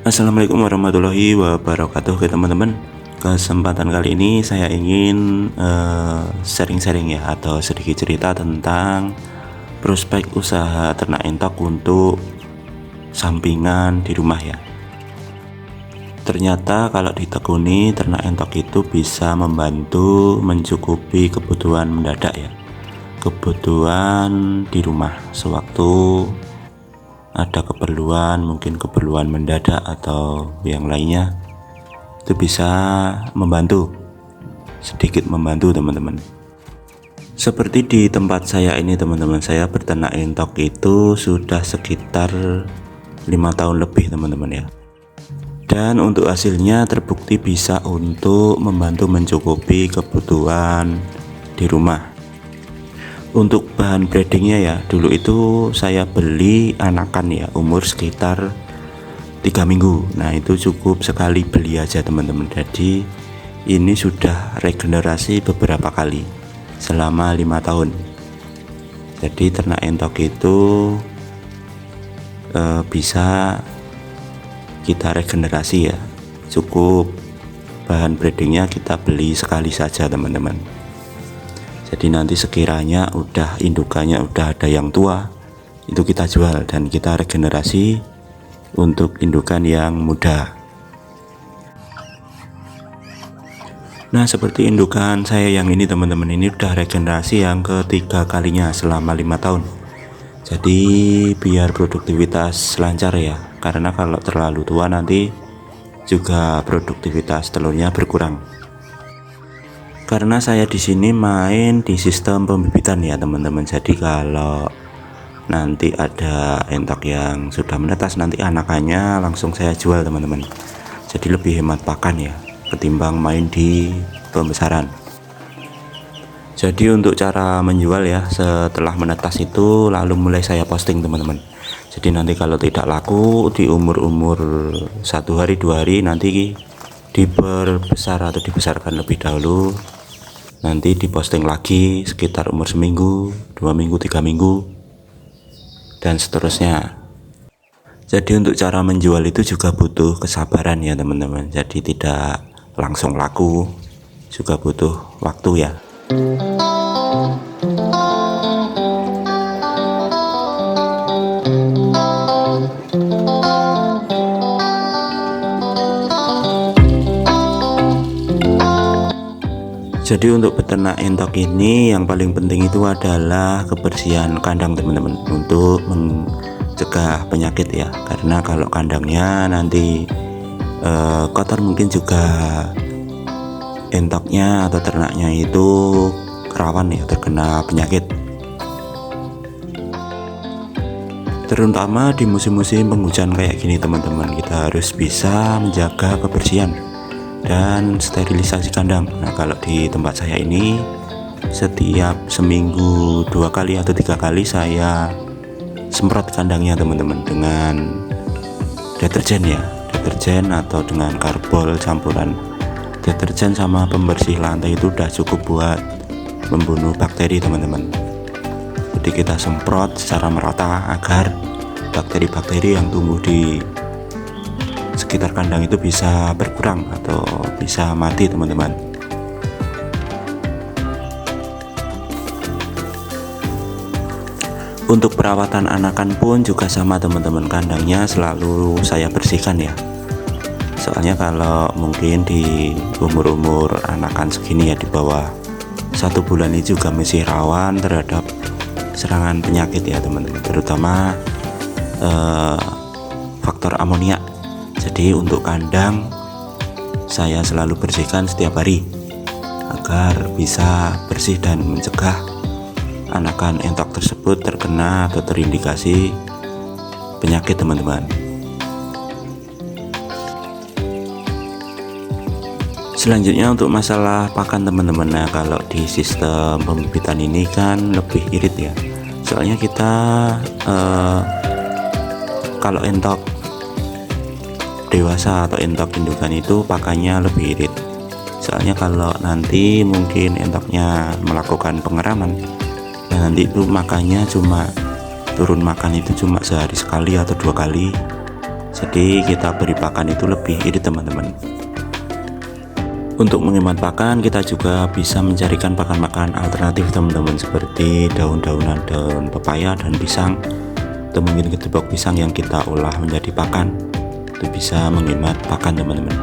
Assalamualaikum warahmatullahi wabarakatuh. Oke teman-teman, kesempatan kali ini saya ingin sharing-sharing ya, atau sedikit cerita tentang prospek usaha ternak entok untuk sampingan di rumah ya. Ternyata kalau ditekuni, ternak entok itu bisa membantu mencukupi kebutuhan mendadak ya, kebutuhan di rumah sewaktu ada keperluan, mungkin keperluan mendadak atau yang lainnya, itu bisa membantu, sedikit membantu teman-teman. Seperti di tempat saya ini teman-teman, saya berternak entok itu sudah sekitar 5 tahun lebih teman-teman ya. Dan untuk hasilnya terbukti bisa untuk membantu mencukupi kebutuhan di rumah. Untuk bahan breedingnya ya, dulu itu saya beli anakan ya, umur sekitar 3 minggu. Nah itu cukup sekali beli aja teman-teman. Jadi ini sudah regenerasi beberapa kali selama 5 tahun. Jadi ternak entok itu bisa kita regenerasi ya, cukup bahan breedingnya kita beli sekali saja teman-teman. Jadi nanti sekiranya udah indukannya udah ada yang tua, itu kita jual dan kita regenerasi untuk indukan yang muda. Nah seperti indukan saya yang ini teman-teman, ini udah regenerasi yang ketiga kalinya selama 5 tahun. Jadi biar produktivitas lancar ya, karena kalau terlalu tua nanti juga produktivitas telurnya berkurang. Karena saya di sini main di sistem pembibitan ya teman-teman. Jadi kalau nanti ada entok yang sudah menetas, nanti anakannya langsung saya jual teman-teman. Jadi lebih hemat pakan ya, ketimbang main di pembesaran. Jadi untuk cara menjual ya, setelah menetas itu lalu mulai saya posting teman-teman. Jadi nanti kalau tidak laku di umur 1 hari 2 hari, nanti diperbesar atau dibesarkan lebih dahulu, nanti diposting lagi sekitar umur seminggu, 2 minggu, 3 minggu, dan seterusnya. Jadi untuk cara menjual itu juga butuh kesabaran ya teman-teman. Jadi tidak langsung laku, juga butuh waktu ya. Jadi untuk peternak entok ini yang paling penting itu adalah kebersihan kandang teman-teman, untuk mencegah penyakit ya. Karena kalau kandangnya nanti kotor, mungkin juga entoknya atau ternaknya itu rawan ya terkena penyakit. Terutama di musim-musim penghujan kayak gini teman-teman, kita harus bisa menjaga kebersihan dan sterilisasi kandang. Nah kalau di tempat saya ini setiap seminggu 2 kali atau 3 kali saya semprot kandangnya teman-teman dengan deterjen ya, deterjen atau dengan karbol campuran deterjen sama pembersih lantai, itu udah cukup buat membunuh bakteri teman-teman. Jadi kita semprot secara merata agar bakteri-bakteri yang tumbuh di sekitar kandang itu bisa berkurang atau bisa mati teman-teman. Untuk perawatan anakan pun juga sama teman-teman, kandangnya selalu saya bersihkan ya. Soalnya kalau mungkin di umur anakan segini ya, di bawah 1 bulan ini juga masih rawan terhadap serangan penyakit ya teman-teman, terutama faktor amonia. Jadi untuk kandang saya selalu bersihkan setiap hari agar bisa bersih dan mencegah anakan entok tersebut terkena atau terindikasi penyakit teman-teman. Selanjutnya untuk masalah pakan teman-teman. Nah kalau di sistem pembibitan ini kan lebih irit ya, soalnya kita kalau entok dewasa atau entok indukan itu pakannya lebih irit. Soalnya kalau nanti mungkin entoknya melakukan pengeraman, nah nanti itu makannya cuma turun makan itu cuma sehari sekali atau 2 kali, Jadi kita beri pakan itu lebih irit teman-teman. Untuk menghemat pakan, kita juga bisa mencarikan pakan-pakan alternatif teman-teman, seperti daun-daunan daun pepaya dan pisang, atau mungkin kedebok pisang yang kita olah menjadi pakan. Itu bisa menghemat pakan teman-teman.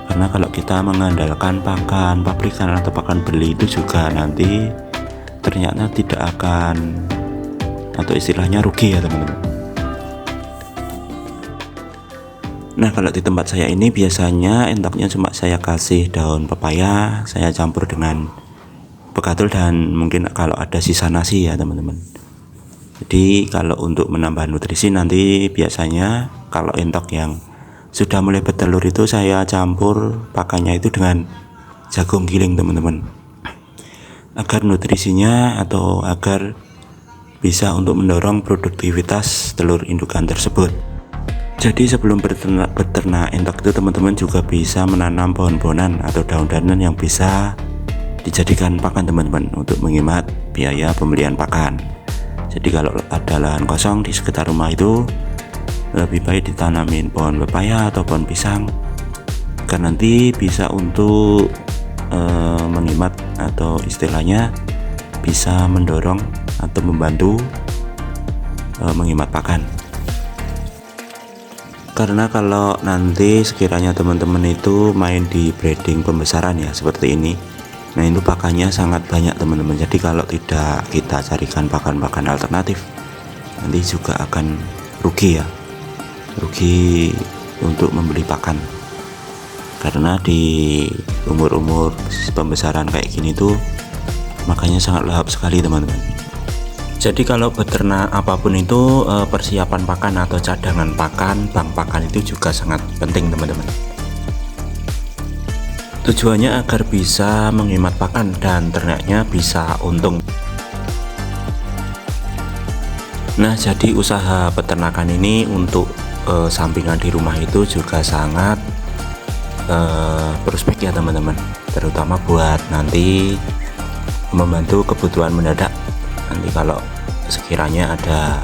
Karena kalau kita mengandalkan pakan pabrikan atau pakan beli itu juga nanti ternyata tidak akan, atau istilahnya rugi ya teman-teman. Nah, kalau di tempat saya ini biasanya entoknya cuma saya kasih daun pepaya, saya campur dengan bekatul dan mungkin kalau ada sisa nasi ya teman-teman. Jadi kalau untuk menambah nutrisi nanti biasanya kalau entok yang sudah mulai bertelur itu saya campur pakannya itu dengan jagung giling teman-teman, agar nutrisinya atau agar bisa untuk mendorong produktivitas telur indukan tersebut. Jadi sebelum beternak entok itu teman-teman juga bisa menanam pohon-pohonan atau daun-daunan yang bisa dijadikan pakan teman-teman, untuk menghemat biaya pembelian pakan. Jadi kalau ada lahan kosong di sekitar rumah itu lebih baik ditanamin pohon pepaya atau pohon pisang, agar nanti bisa untuk menghemat atau istilahnya bisa mendorong atau membantu menghemat pakan. Karena kalau nanti sekiranya teman-teman itu main di breeding pembesaran ya seperti ini, nah itu pakannya sangat banyak teman-teman. Jadi kalau tidak kita carikan pakan-pakan alternatif, nanti juga akan rugi ya, rugi untuk membeli pakan. Karena di umur-umur pembesaran kayak gini tuh makanya sangat lahap sekali teman-teman. Jadi kalau beternak apapun itu persiapan pakan atau cadangan pakan, bank pakan itu juga sangat penting teman-teman. Tujuannya agar bisa menghemat pakan dan ternaknya bisa untung. Nah, jadi usaha peternakan ini untuk sampingan di rumah itu juga sangat prospek ya teman-teman, terutama buat nanti membantu kebutuhan mendadak. Nanti kalau sekiranya ada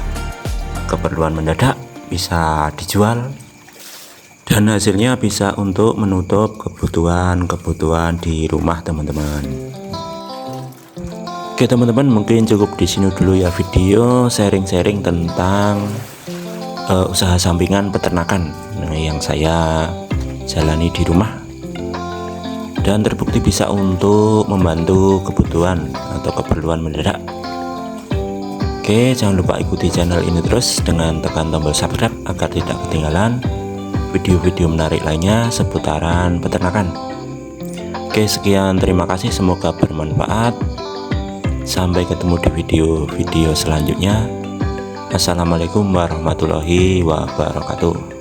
keperluan mendadak bisa dijual dan hasilnya bisa untuk menutup kebutuhan di rumah teman-teman. Oke teman-teman, mungkin cukup di sini dulu ya video sharing-sharing tentang usaha sampingan peternakan yang saya jalani di rumah dan terbukti bisa untuk membantu kebutuhan atau keperluan mendadak. Oke, jangan lupa ikuti channel ini terus dengan tekan tombol subscribe agar tidak ketinggalan video-video menarik lainnya seputaran peternakan. Oke, sekian, terima kasih, semoga bermanfaat. Sampai ketemu di video-video selanjutnya. Assalamualaikum warahmatullahi wabarakatuh.